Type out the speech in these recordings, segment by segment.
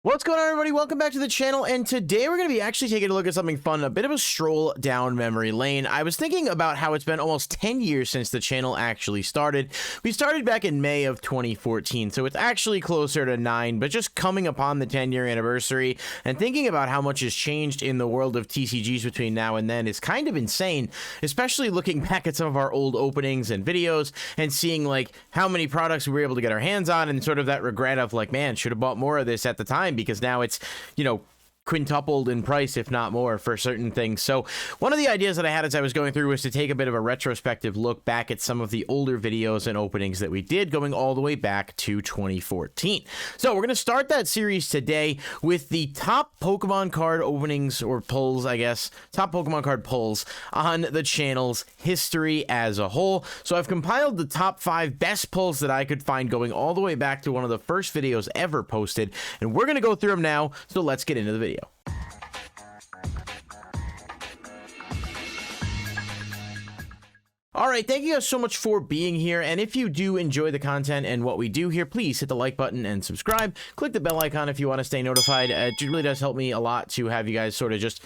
What's going on, everybody? Welcome back to the channel, and today we're going to be actually taking a look at something fun, a bit of a stroll down memory lane. I was thinking about how it's been almost 10 years since the channel actually started. We started back in May of 2014, so it's actually closer to 9, but just coming upon the 10-year anniversary and thinking about how much has changed in the world of TCGs between now and then is kind of insane, especially looking back at some of our old openings and videos and seeing like how many products we were able to get our hands on and sort of that regret of like, man, should have bought more of this at the time, because now it's, you know, quintupled in price, if not more, for certain things. So one of the ideas that I had as I was going through was to take a bit of a retrospective look back at some of the older videos and openings that we did, going all the way back to 2014. So we're going to start that series today with the top Pokemon card openings, or pulls, I guess, top Pokemon card pulls on the channel's history as a whole. So I've compiled the top 5 best pulls that I could find, going all the way back to one of the first videos ever posted, and we're going to go through them now. So let's get into the video. All right, thank you guys so much for being here, and if you do enjoy the content and what we do here, please hit the like button and subscribe. Click the bell icon if you want to stay notified. It really does help me a lot to have you guys sort of just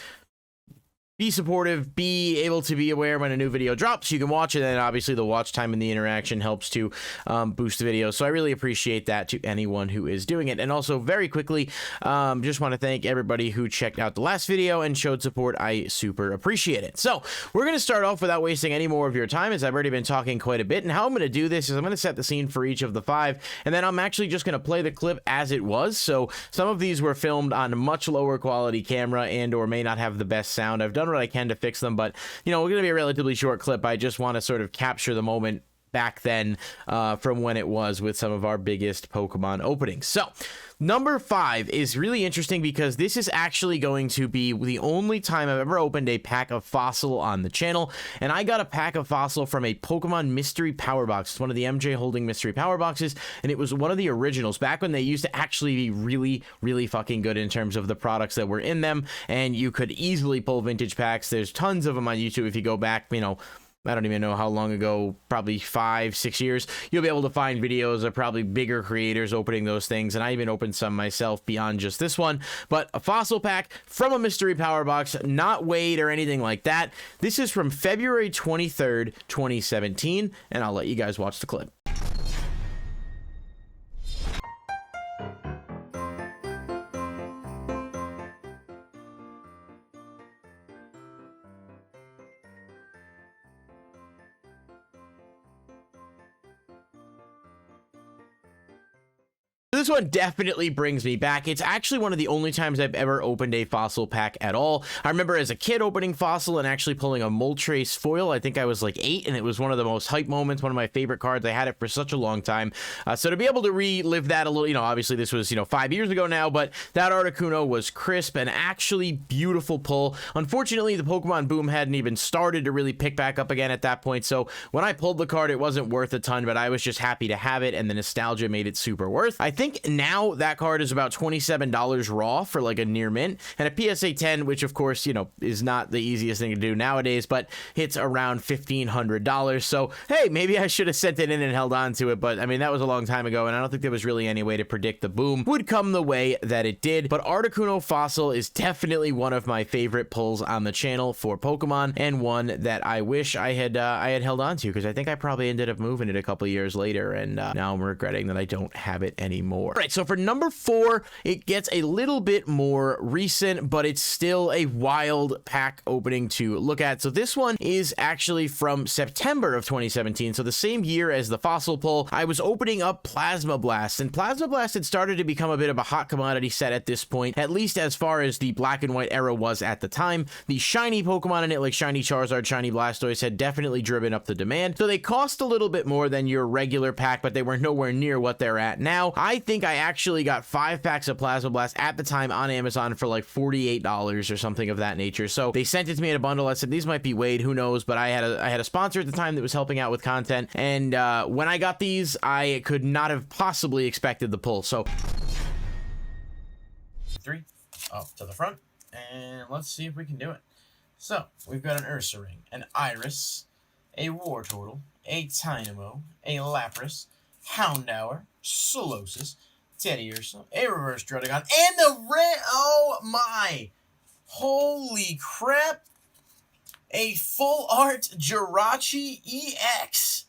be supportive, be able to be aware when a new video drops. You can watch it, and obviously the watch time and the interaction helps to boost the video. So I really appreciate that to anyone who is doing it. And also, very quickly, just want to thank everybody who checked out the last video and showed support. I super appreciate it. So we're going to start off without wasting any more of your time, as I've already been talking quite a bit. And how I'm going to do this is I'm going to set the scene for each of the 5, and then I'm actually just going to play the clip as it was. So some of these were filmed on a much lower quality camera and or may not have the best sound. I've done what I can to fix them, but you know, we're going to be a relatively short clip. I just want to sort of capture the moment back then from when it was with some of our biggest Pokemon openings. So number 5 is really interesting because this is actually going to be the only time I've ever opened a pack of Fossil on the channel, and I got a pack of Fossil from a Pokemon Mystery Power Box. It's one of the MJ Holding Mystery Power Boxes, and it was one of the originals back when they used to actually be really fucking good in terms of the products that were in them, and you could easily pull vintage packs. There's tons of them on YouTube if you go back, you know, I don't even know how long ago, probably 5-6 years, you'll be able to find videos of probably bigger creators opening those things, and I even opened some myself beyond just this one. But a Fossil pack from a Mystery Power Box, not weighed or anything like that. This is from February 23rd, 2017, and I'll let you guys watch the clip. This one definitely brings me back. It's actually one of the only times I've ever opened a Fossil pack at all. I remember as a kid opening Fossil and actually pulling a Moltres foil. I think I was like 8, and it was one of the most hype moments, one of my favorite cards. I had it for such a long time. So to be able to relive that a little, you know, obviously this was, you know, 5 years ago now, but that Articuno was crisp and actually beautiful pull. Unfortunately, the Pokemon boom hadn't even started to really pick back up again at that point. So when I pulled the card, it wasn't worth a ton, but I was just happy to have it, and the nostalgia made it super worth. I think now that card is about $27 raw for like a near mint, and a PSA 10, which of course, you know, is not the easiest thing to do nowadays, but hits around $1,500. So hey, maybe I should have sent it in and held on to it, but I mean, that was a long time ago, and I don't think there was really any way to predict the boom would come the way that it did. But Articuno Fossil is definitely one of my favorite pulls on the channel for Pokemon, and one that I wish I had held on to, because I think I probably ended up moving it a couple years later, and now I'm regretting that I don't have it anymore. All right, so for number 4, it gets a little bit more recent, but it's still a wild pack opening to look at. So this one is actually from September of 2017, so the same year as the Fossil pull. I was opening up Plasma Blast, and Plasma Blast had started to become a bit of a hot commodity set at this point, at least as far as the black and white era was at the time. The shiny Pokemon in it, like shiny Charizard, shiny Blastoise, had definitely driven up the demand, so they cost a little bit more than your regular pack, but they were nowhere near what they're at now. I think I actually got 5 packs of Plasma Blast at the time on Amazon for like $48 or something of that nature. So they sent it to me in a bundle. I said, these might be weighed, who knows, but I had a sponsor at the time that was helping out with content, and when I got these, I could not have possibly expected the pull. So 3 up to the front, and let's see if we can do it. So we've got an Ursaring, an Iris, a Wartortle, a Tynamo, a Lapras, Houndour, Solosis, Teddy or something. A reverse Druddigon. And the red. Oh my. Holy crap. A full art Jirachi EX.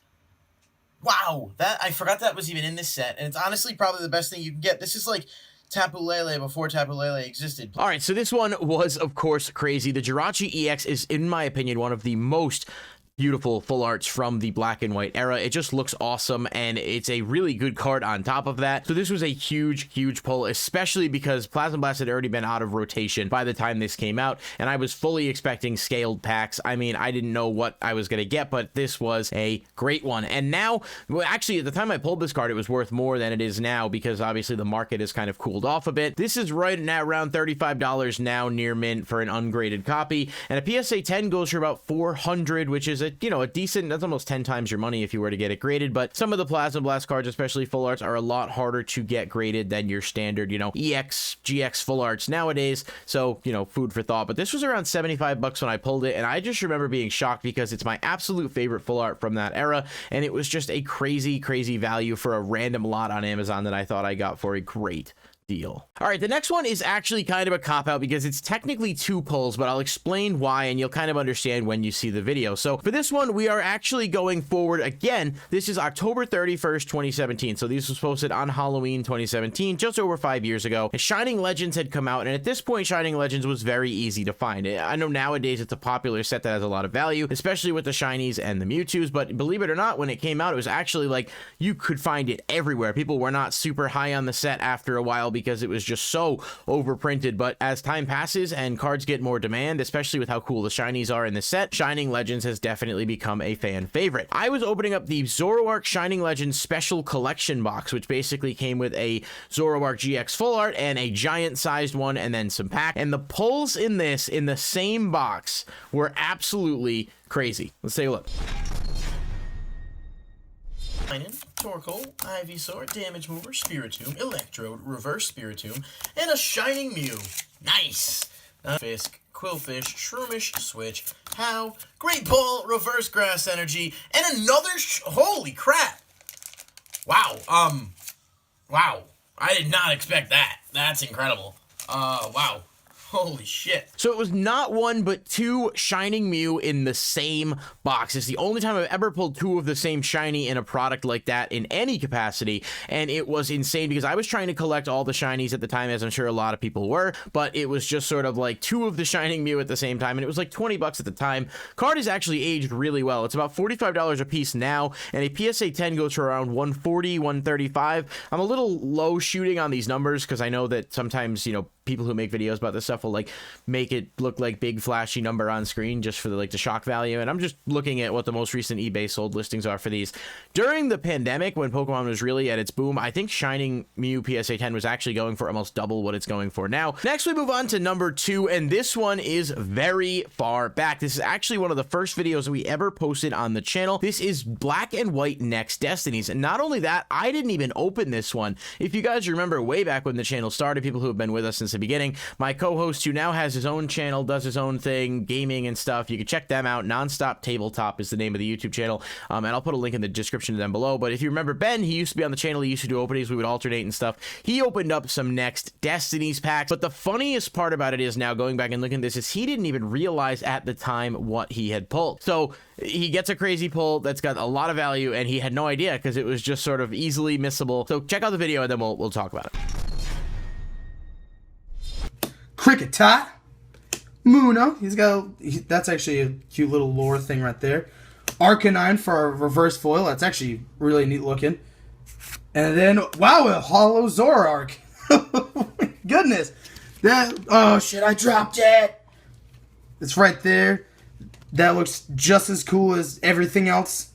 Wow. I forgot that was even in this set. And it's honestly probably the best thing you can get. This is like Tapu Lele before Tapu Lele existed. All right, so this one was, of course, crazy. The Jirachi EX is, in my opinion, one of the most beautiful full arts from the black and white era. It just looks awesome, and it's a really good card on top of that. So this was a huge pull, especially because Plasma Blast had already been out of rotation by the time this came out, and I was fully expecting scaled packs. I mean, I didn't know what I was going to get, but this was a great one. And now, well, actually, at the time I pulled this card, it was worth more than it is now, because obviously the market has kind of cooled off a bit. This is right now around $35 now near mint for an ungraded copy, and a PSA 10 goes for about $400, which is a decent, that's almost 10 times your money if you were to get it graded. But some of the Plasma Blast cards, especially full arts, are a lot harder to get graded than your standard, EX, GX full arts nowadays. So, food for thought. But this was around $75 when I pulled it, and I just remember being shocked because it's my absolute favorite full art from that era, and it was just a crazy value for a random lot on Amazon that I thought I got for a great deal. All right, the next one is actually kind of a cop-out because it's technically 2 pulls, but I'll explain why, and you'll kind of understand when you see the video. So for this one, we are actually going forward again. This is October 31st, 2017. So these was posted on Halloween 2017, just over 5 years ago. And Shining Legends had come out, and at this point, Shining Legends was very easy to find. I know nowadays it's a popular set that has a lot of value, especially with the Shinies and the Mewtwo's, but believe it or not, when it came out, it was actually like you could find it everywhere. People were not super high on the set after a while because it was just so overprinted. But as time passes and cards get more demand, especially with how cool the shinies are in the set, Shining Legends has definitely become a fan favorite. I was opening up the Zoroark Shining Legends special collection box, which basically came with a Zoroark GX full art and a giant sized one and then some pack, and the pulls in this in the same box were absolutely crazy. Let's take a look. Torkoal, Ivysaur, Damage Mover, Spiritomb, Electrode, Reverse Spiritomb, and a Shining Mew. Nice! Fisk, Quillfish, Shroomish, Switch, How, Great Ball, Reverse Grass Energy, and another holy crap! Wow, wow. I did not expect that. That's incredible. Wow. Holy shit. So it was not 1, but 2 Shining Mew in the same box. It's the only time I've ever pulled 2 of the same shiny in a product like that in any capacity, and it was insane because I was trying to collect all the shinies at the time, as I'm sure a lot of people were, but it was just sort of like 2 of the Shining Mew at the same time, and it was like $20 at the time. Card is actually aged really well. It's about $45 a piece now, and a PSA 10 goes for around $140, $135. I'm a little low shooting on these numbers because I know that sometimes, people who make videos about this stuff will like make it look like big flashy number on screen just for the shock value, and I'm just looking at what the most recent eBay sold listings are for these. During the pandemic, when Pokemon was really at its boom, I think Shining Mew PSA 10 was actually going for almost double what it's going for now. Next, we move on to number 2, and this one is very far back. This is actually one of the first videos we ever posted on the channel. This is Black and White Next Destinies, and not only that, I didn't even open this one. If you guys remember way back when the channel started, people who have been with us since the beginning, my co-host who now has his own channel, does his own thing, gaming and stuff, you can check them out. Nonstop Tabletop is the name of the YouTube channel, and I'll put a link in the description to them below. But if you remember Ben, he used to be on the channel, he used to do openings, we would alternate and stuff. He opened up some Next Destinies packs, but the funniest part about it is now going back and looking at this is he didn't even realize at the time what he had pulled. So he gets a crazy pull that's got a lot of value, and he had no idea because it was just sort of easily missable. So check out the video and then we'll talk about it. Kricketot, Muno, that's actually a cute little lore thing right there. Arcanine for a reverse foil, that's actually really neat looking. And then, wow, a hollow Zoroark. Goodness. Oh shit, I dropped it. It's right there. That looks just as cool as everything else.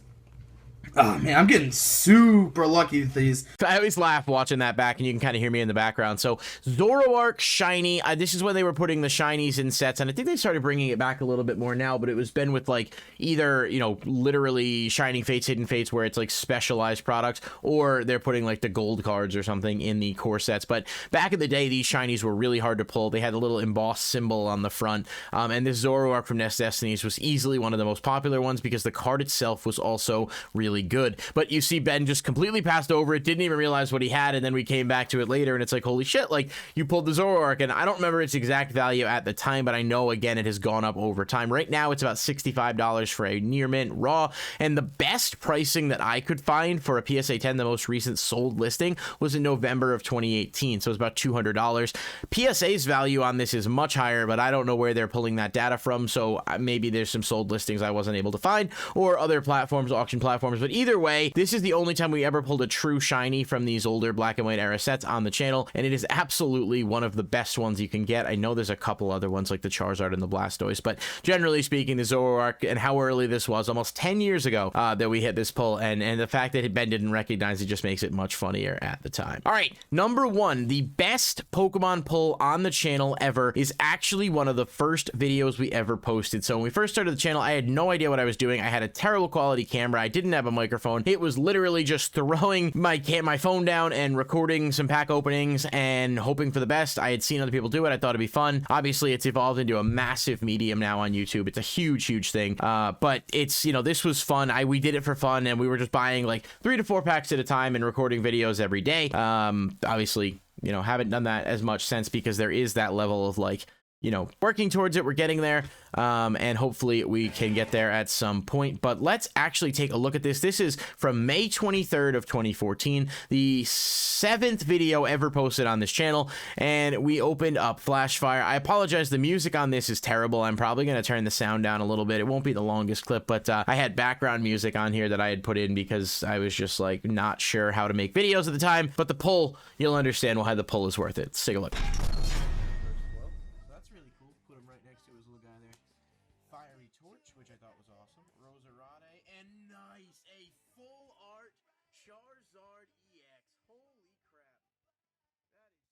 Oh man, I'm getting super lucky with these. I always laugh watching that back, and you can kind of hear me in the background. So Zoroark Shiny, this is when they were putting the shinies in sets, and I think they started bringing it back a little bit more now, but it was been with like either, literally Shining Fates, Hidden Fates, where it's like specialized products, or they're putting like the gold cards or something in the core sets. But back in the day, these shinies were really hard to pull. They had a little embossed symbol on the front, and this Zoroark from Next Destinies was easily one of the most popular ones because the card itself was also really really good. But you see Ben just completely passed over it, didn't even realize what he had, and then we came back to it later, and it's like, holy shit, like, you pulled the Zoroark, and I don't remember its exact value at the time, but I know, again, it has gone up over time. Right now, it's about $65 for a near mint raw, and the best pricing that I could find for a PSA 10, the most recent sold listing, was in November of 2018, so it's about $200. PSA's value on this is much higher, but I don't know where they're pulling that data from, so maybe there's some sold listings I wasn't able to find, or other platforms, auction platforms, but either way, this is the only time we ever pulled a true shiny from these older black and white era sets on the channel, and it is absolutely one of the best ones you can get. I know there's a couple other ones like the Charizard and the Blastoise, but generally speaking, the Zoroark, and how early this was, almost 10 years ago that we hit this pull, and the fact that Ben didn't recognize it just makes it much funnier at the time. All right, number one, the best Pokemon pull on the channel ever is actually one of the first videos we ever posted. So when we first started the channel, I had no idea what I was doing. I had a terrible quality camera. I didn't have a microphone. It was literally just throwing my phone down and recording some pack openings and hoping for the best. I had seen other people do it. I thought it'd be fun. Obviously, it's evolved into a massive medium now on YouTube. It's a huge thing. But it's, you know, this was fun. We did it for fun, and we were just buying like 3 to 4 packs at a time and recording videos every day. Obviously, you know, haven't done that as much since, because there is that level of, like, you know, working towards it. We're getting there, and hopefully we can get there at some point. But let's actually take a look at this. This is from May 23rd of 2014, the 7th video ever posted on this channel, and we opened up Flashfire. I apologize, the music on this is terrible. I'm probably going to turn the sound down a little bit. It won't be the longest clip, but I had background music on here that I had put in because I was just, like, not sure how to make videos at the time. But the pull, you'll understand why the pull is worth it. Let's take a look. Fiery Torch, which I thought was awesome. Roserade, and nice, a full art Charizard EX. Holy crap. That is so awesome.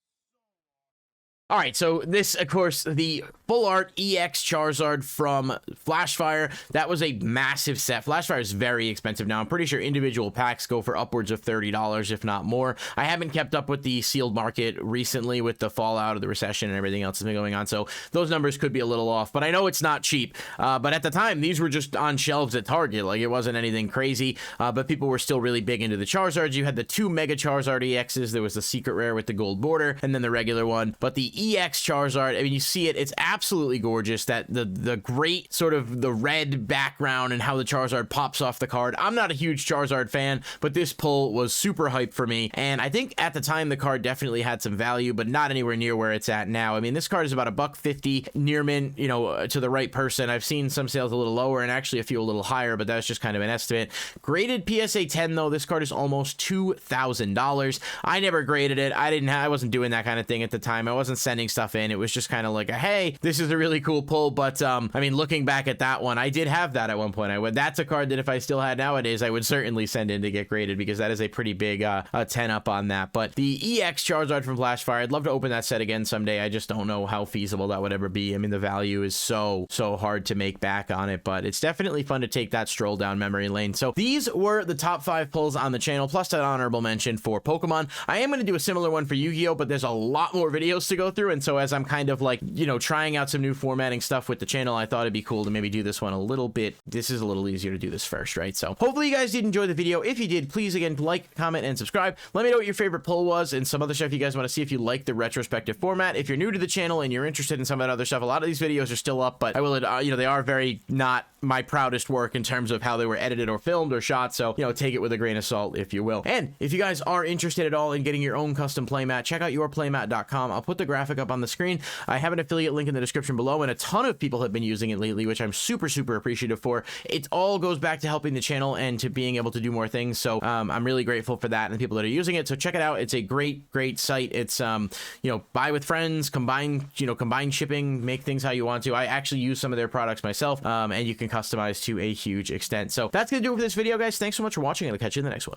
All right, so this, of course, the full art EX Charizard from Flashfire. That was a massive set. Flashfire is very expensive now. I'm pretty sure individual packs go for upwards of $30, if not more. I haven't kept up with the sealed market recently with the fallout of the recession and everything else that's been going on, so those numbers could be a little off, but I know it's not cheap. But at the time, these were just on shelves at Target. Like, it wasn't anything crazy, but people were still really big into the Charizards. You had the 2 Mega Charizard EXs. There was the secret rare with the gold border, and then the regular one. But the EX Charizard, I mean, you see it, it's absolutely gorgeous. That the great sort of the red background and how the Charizard pops off the card. I'm not a huge Charizard fan, but this pull was super hype for me, and I think at the time the card definitely had some value, but not anywhere near where it's at now. I mean, this card is about $150 near mint, you know, to the right person. I've seen some sales a little lower and actually a few a little higher, but that's just kind of an estimate. Graded PSA 10 though, this card is almost $2,000. I never graded it. I wasn't doing that kind of thing at the time. I wasn't sending stuff in. It was just kind of like a, hey, this is a really cool pull. But I mean, looking back at that one, I did have that at one point. That's a card that if I still had nowadays, I would certainly send in to get graded, because that is a pretty big 10 up on that. But the EX Charizard from Flashfire, I'd love to open that set again someday. I just don't know how feasible that would ever be. I mean, the value is so hard to make back on it, but it's definitely fun to take that stroll down memory lane. So these were the top 5 pulls on the channel, plus that honorable mention for Pokemon. I am going to do a similar one for Yu-Gi-Oh, but there's a lot more videos to go through, and so as I'm kind of like, you know, trying out some new formatting stuff with the channel, I thought it'd be cool to maybe do this one a little bit. This is a little easier to do this first, right? So hopefully you guys did enjoy the video. If you did, please again like, comment, and subscribe. Let me know what your favorite pull was and some other stuff you guys want to see if you like the retrospective format. If you're new to the channel and you're interested in some of that other stuff, a lot of these videos are still up, but I will, you know, they are very not my proudest work in terms of how they were edited or filmed or shot, so, you know, take it with a grain of salt, if you will. And if you guys are interested at all in getting your own custom playmat, check out yourplaymat.com. I'll put the graphic up on the screen. I have an affiliate link in the description below, and a ton of people have been using it lately, which I'm super appreciative for. It all goes back to helping the channel and to being able to do more things, so I'm really grateful for that and the people that are using it. So check it out. It's a great site. It's you know, buy with friends, combine shipping, make things how you want to. I actually use some of their products myself, and you can customize to a huge extent. So that's gonna do it for this video, guys. Thanks so much for watching, and I'll catch you in the next one.